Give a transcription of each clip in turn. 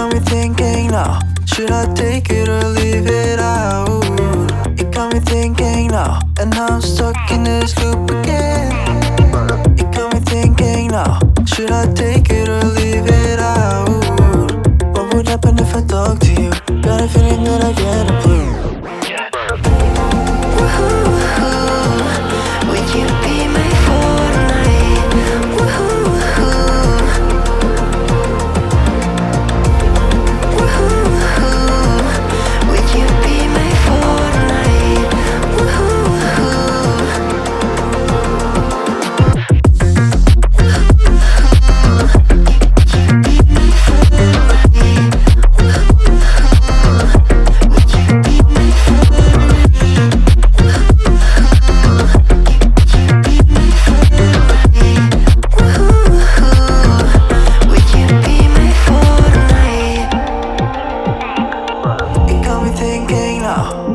got me thinking now, should I take it or leave it out? It got me thinking now, and now I'm stuck in this loop again. It got me thinking now, should I take it or leave it out? What would happen if I talk to you? Got a feeling that I get a clue. Would you be my Fortnite? Would you be my Fortnite?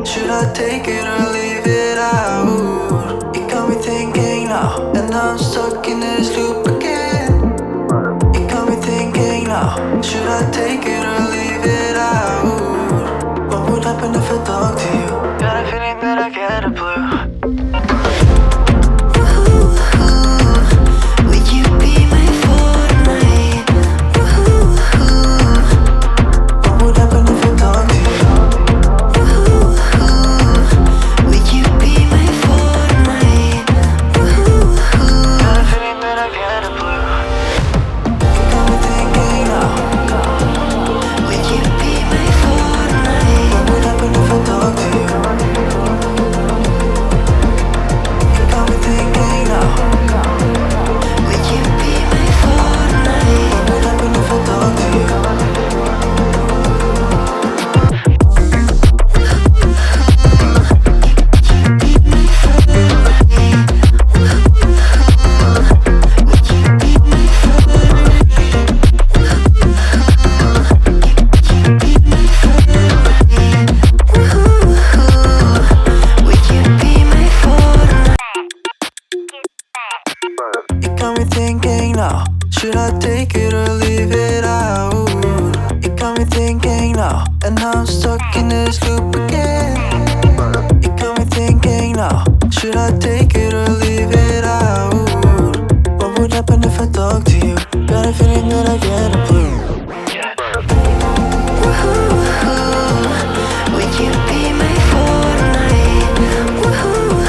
Should I take it or leave it out? It got me thinking now, and now I'm stuck in this loop again. It got me thinking now, should I take it or leave it out? What would happen if I talk to you? Got a feeling that I get a blue. Would you be my Fortnite? What would happen if I talk to you? Would you be my Fortnite? Got a feeling that I get a blue. It got me thinking now, Would you be my Fortnite? what would happen if I talk to you? It got me thinking now, Would you be my Fortnite? what would happen if I talk to you? Would you be my Fortnite? It got me thinking now, should I take it or leave it out? It got me thinking now, and now I'm stuck in this loop again. It got me thinking now, should I take it or leave it out? What would happen if I talk to you? Got a feeling that I get a